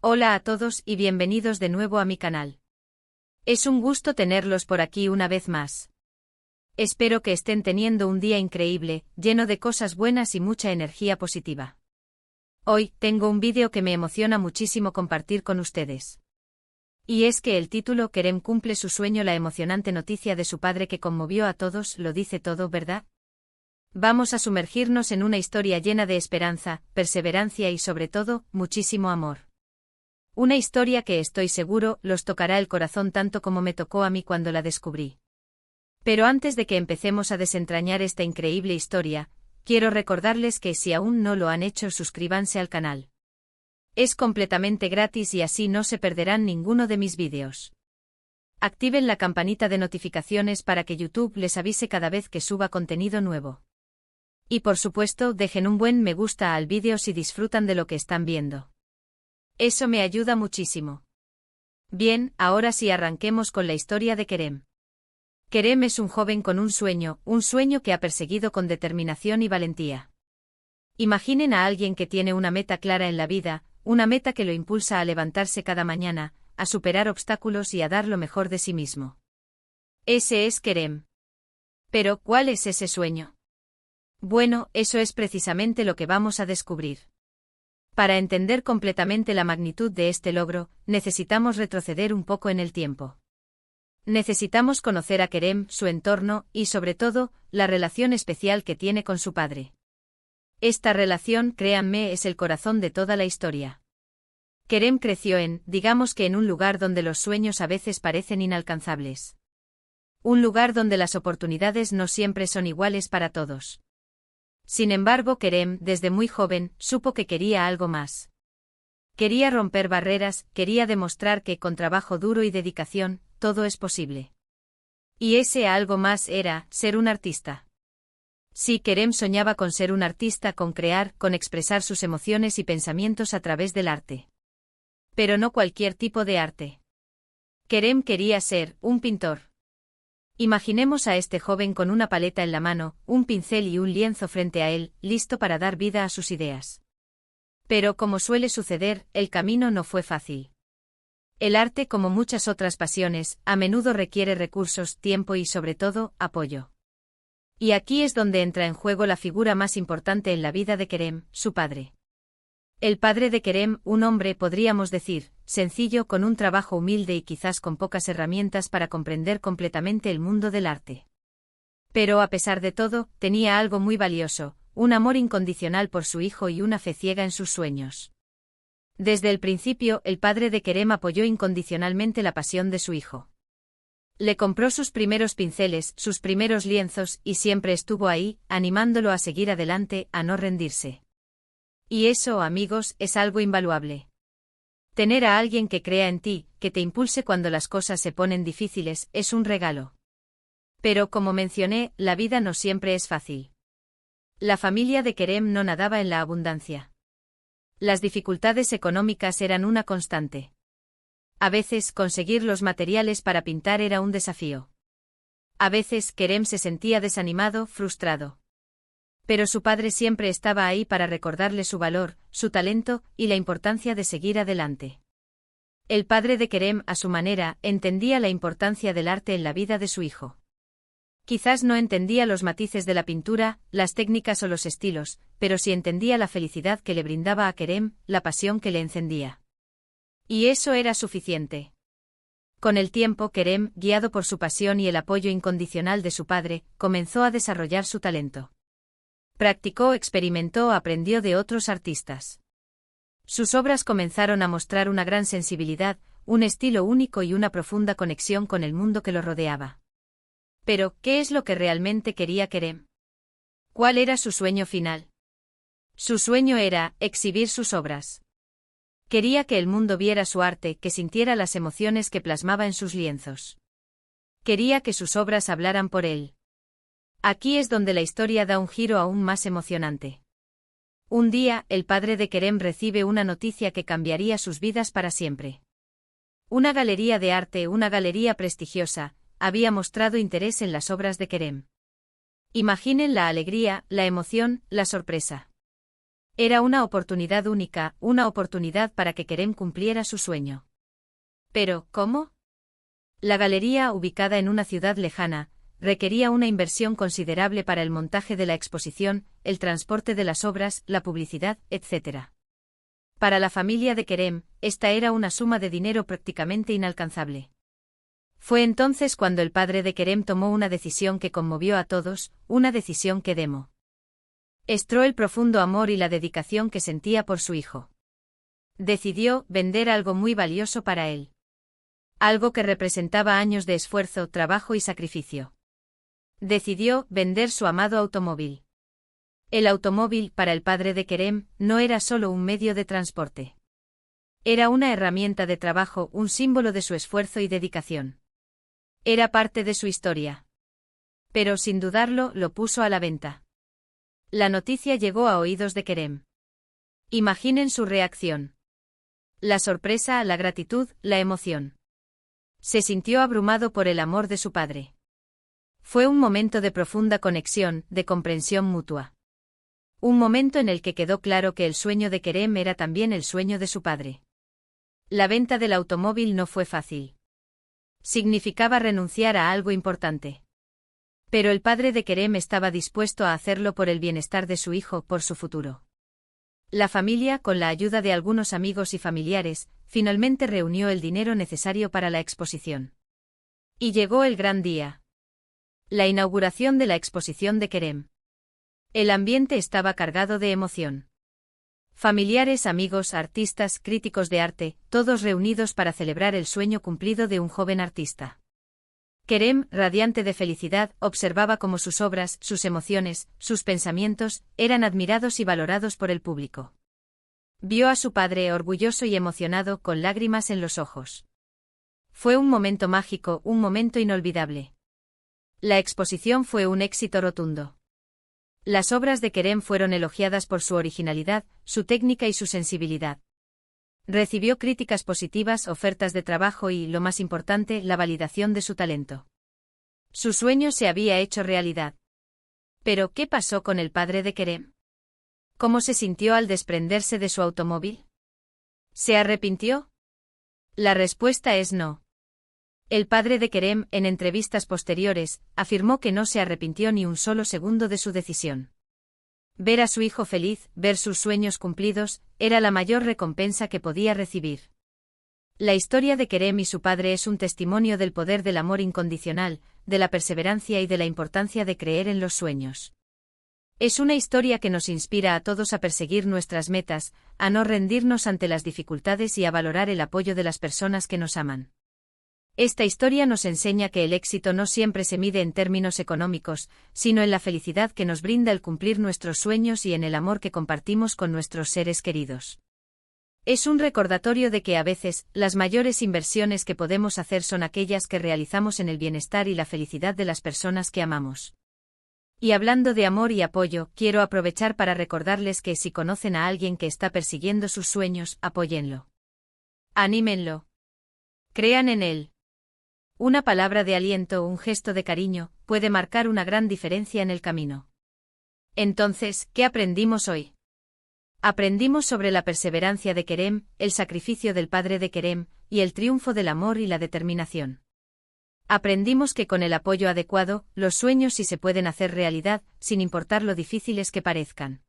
Hola a todos y bienvenidos de nuevo a mi canal. Es un gusto tenerlos por aquí una vez más. Espero que estén teniendo un día increíble, lleno de cosas buenas y mucha energía positiva. Hoy, tengo un vídeo que me emociona muchísimo compartir con ustedes. Y es que el título Kerem cumple su sueño, la emocionante noticia de su padre que conmovió a todos, lo dice todo, ¿verdad? Vamos a sumergirnos en una historia llena de esperanza, perseverancia y sobre todo, muchísimo amor. Una historia que estoy seguro los tocará el corazón tanto como me tocó a mí cuando la descubrí. Pero antes de que empecemos a desentrañar esta increíble historia, quiero recordarles que si aún no lo han hecho, suscríbanse al canal. Es completamente gratis y así no se perderán ninguno de mis vídeos. Activen la campanita de notificaciones para que YouTube les avise cada vez que suba contenido nuevo. Y por supuesto, dejen un buen me gusta al vídeo si disfrutan de lo que están viendo. Eso me ayuda muchísimo. Bien, ahora sí arranquemos con la historia de Kerem. Kerem es un joven con un sueño que ha perseguido con determinación y valentía. Imaginen a alguien que tiene una meta clara en la vida, una meta que lo impulsa a levantarse cada mañana, a superar obstáculos y a dar lo mejor de sí mismo. Ese es Kerem. Pero, ¿cuál es ese sueño? Bueno, eso es precisamente lo que vamos a descubrir. Para entender completamente la magnitud de este logro, necesitamos retroceder un poco en el tiempo. Necesitamos conocer a Kerem, su entorno y, sobre todo, la relación especial que tiene con su padre. Esta relación, créanme, es el corazón de toda la historia. Kerem creció digamos que en un lugar donde los sueños a veces parecen inalcanzables. Un lugar donde las oportunidades no siempre son iguales para todos. Sin embargo, Kerem, desde muy joven, supo que quería algo más. Quería romper barreras, quería demostrar que, con trabajo duro y dedicación, todo es posible. Y ese algo más era, ser un artista. Sí, Kerem soñaba con ser un artista, con crear, con expresar sus emociones y pensamientos a través del arte. Pero no cualquier tipo de arte. Kerem quería ser un pintor. Imaginemos a este joven con una paleta en la mano, un pincel y un lienzo frente a él, listo para dar vida a sus ideas. Pero, como suele suceder, el camino no fue fácil. El arte, como muchas otras pasiones, a menudo requiere recursos, tiempo y, sobre todo, apoyo. Y aquí es donde entra en juego la figura más importante en la vida de Kerem, su padre. El padre de Kerem, un hombre, podríamos decir, sencillo, con un trabajo humilde y quizás con pocas herramientas para comprender completamente el mundo del arte. Pero a pesar de todo, tenía algo muy valioso, un amor incondicional por su hijo y una fe ciega en sus sueños. Desde el principio, el padre de Kerem apoyó incondicionalmente la pasión de su hijo. Le compró sus primeros pinceles, sus primeros lienzos, y siempre estuvo ahí, animándolo a seguir adelante, a no rendirse. Y eso, amigos, es algo invaluable. Tener a alguien que crea en ti, que te impulse cuando las cosas se ponen difíciles, es un regalo. Pero como mencioné, la vida no siempre es fácil. La familia de Kerem no nadaba en la abundancia. Las dificultades económicas eran una constante. A veces, conseguir los materiales para pintar era un desafío. A veces, Kerem se sentía desanimado, frustrado. Pero su padre siempre estaba ahí para recordarle su valor, su talento, y la importancia de seguir adelante. El padre de Kerem, a su manera, entendía la importancia del arte en la vida de su hijo. Quizás no entendía los matices de la pintura, las técnicas o los estilos, pero sí entendía la felicidad que le brindaba a Kerem, la pasión que le encendía. Y eso era suficiente. Con el tiempo, Kerem, guiado por su pasión y el apoyo incondicional de su padre, comenzó a desarrollar su talento. Practicó, experimentó, aprendió de otros artistas. Sus obras comenzaron a mostrar una gran sensibilidad, un estilo único y una profunda conexión con el mundo que lo rodeaba. Pero, ¿qué es lo que realmente quería Kerem? ¿Cuál era su sueño final? Su sueño era exhibir sus obras. Quería que el mundo viera su arte, que sintiera las emociones que plasmaba en sus lienzos. Quería que sus obras hablaran por él. Aquí es donde la historia da un giro aún más emocionante. Un día, el padre de Kerem recibe una noticia que cambiaría sus vidas para siempre. Una galería de arte, una galería prestigiosa, había mostrado interés en las obras de Kerem. Imaginen la alegría, la emoción, la sorpresa. Era una oportunidad única, una oportunidad para que Kerem cumpliera su sueño. Pero, ¿cómo? La galería, ubicada en una ciudad lejana, requería una inversión considerable para el montaje de la exposición, el transporte de las obras, la publicidad, etc. Para la familia de Kerem, esta era una suma de dinero prácticamente inalcanzable. Fue entonces cuando el padre de Kerem tomó una decisión que conmovió a todos, una decisión que demostró el profundo amor y la dedicación que sentía por su hijo. Decidió vender algo muy valioso para él. Algo que representaba años de esfuerzo, trabajo y sacrificio. Decidió vender su amado automóvil. El automóvil, para el padre de Kerem, no era solo un medio de transporte. Era una herramienta de trabajo, un símbolo de su esfuerzo y dedicación. Era parte de su historia. Pero sin dudarlo, lo puso a la venta. La noticia llegó a oídos de Kerem. Imaginen su reacción. La sorpresa, la gratitud, la emoción. Se sintió abrumado por el amor de su padre. Fue un momento de profunda conexión, de comprensión mutua. Un momento en el que quedó claro que el sueño de Kerem era también el sueño de su padre. La venta del automóvil no fue fácil. Significaba renunciar a algo importante. Pero el padre de Kerem estaba dispuesto a hacerlo por el bienestar de su hijo, por su futuro. La familia, con la ayuda de algunos amigos y familiares, finalmente reunió el dinero necesario para la exposición. Y llegó el gran día. La inauguración de la exposición de Kerem. El ambiente estaba cargado de emoción. Familiares, amigos, artistas, críticos de arte, todos reunidos para celebrar el sueño cumplido de un joven artista. Kerem, radiante de felicidad, observaba cómo sus obras, sus emociones, sus pensamientos, eran admirados y valorados por el público. Vio a su padre orgulloso y emocionado, con lágrimas en los ojos. Fue un momento mágico, un momento inolvidable. La exposición fue un éxito rotundo. Las obras de Kerem fueron elogiadas por su originalidad, su técnica y su sensibilidad. Recibió críticas positivas, ofertas de trabajo y, lo más importante, la validación de su talento. Su sueño se había hecho realidad. Pero, ¿qué pasó con el padre de Kerem? ¿Cómo se sintió al desprenderse de su automóvil? ¿Se arrepintió? La respuesta es no. El padre de Kerem, en entrevistas posteriores, afirmó que no se arrepintió ni un solo segundo de su decisión. Ver a su hijo feliz, ver sus sueños cumplidos, era la mayor recompensa que podía recibir. La historia de Kerem y su padre es un testimonio del poder del amor incondicional, de la perseverancia y de la importancia de creer en los sueños. Es una historia que nos inspira a todos a perseguir nuestras metas, a no rendirnos ante las dificultades y a valorar el apoyo de las personas que nos aman. Esta historia nos enseña que el éxito no siempre se mide en términos económicos, sino en la felicidad que nos brinda el cumplir nuestros sueños y en el amor que compartimos con nuestros seres queridos. Es un recordatorio de que a veces, las mayores inversiones que podemos hacer son aquellas que realizamos en el bienestar y la felicidad de las personas que amamos. Y hablando de amor y apoyo, quiero aprovechar para recordarles que si conocen a alguien que está persiguiendo sus sueños, apóyenlo. Anímenlo. Crean en él. Una palabra de aliento o un gesto de cariño puede marcar una gran diferencia en el camino. Entonces, ¿qué aprendimos hoy? Aprendimos sobre la perseverancia de Kerem, el sacrificio del padre de Kerem, y el triunfo del amor y la determinación. Aprendimos que con el apoyo adecuado, los sueños sí se pueden hacer realidad, sin importar lo difíciles que parezcan.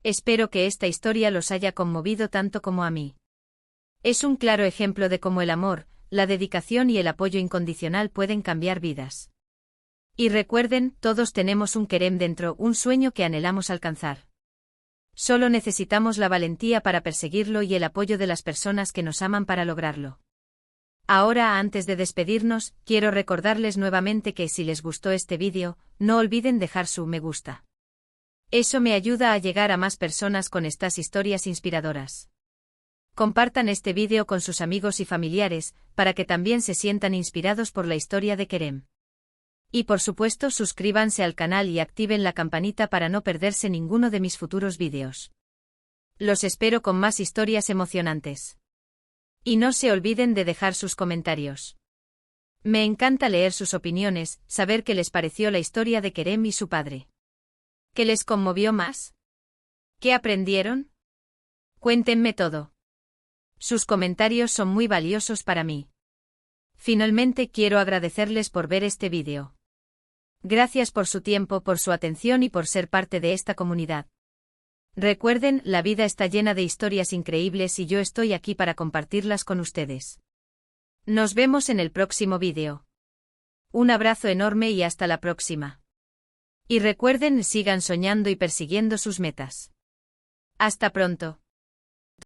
Espero que esta historia los haya conmovido tanto como a mí. Es un claro ejemplo de cómo el amor, la dedicación y el apoyo incondicional pueden cambiar vidas. Y recuerden, todos tenemos un Kerem dentro, un sueño que anhelamos alcanzar. Solo necesitamos la valentía para perseguirlo y el apoyo de las personas que nos aman para lograrlo. Ahora, antes de despedirnos, quiero recordarles nuevamente que si les gustó este vídeo, no olviden dejar su me gusta. Eso me ayuda a llegar a más personas con estas historias inspiradoras. Compartan este vídeo con sus amigos y familiares, para que también se sientan inspirados por la historia de Kerem. Y por supuesto suscríbanse al canal y activen la campanita para no perderse ninguno de mis futuros vídeos. Los espero con más historias emocionantes. Y no se olviden de dejar sus comentarios. Me encanta leer sus opiniones, saber qué les pareció la historia de Kerem y su padre. ¿Qué les conmovió más? ¿Qué aprendieron? Cuéntenme todo. Sus comentarios son muy valiosos para mí. Finalmente quiero agradecerles por ver este vídeo. Gracias por su tiempo, por su atención y por ser parte de esta comunidad. Recuerden, la vida está llena de historias increíbles y yo estoy aquí para compartirlas con ustedes. Nos vemos en el próximo vídeo. Un abrazo enorme y hasta la próxima. Y recuerden, sigan soñando y persiguiendo sus metas. Hasta pronto.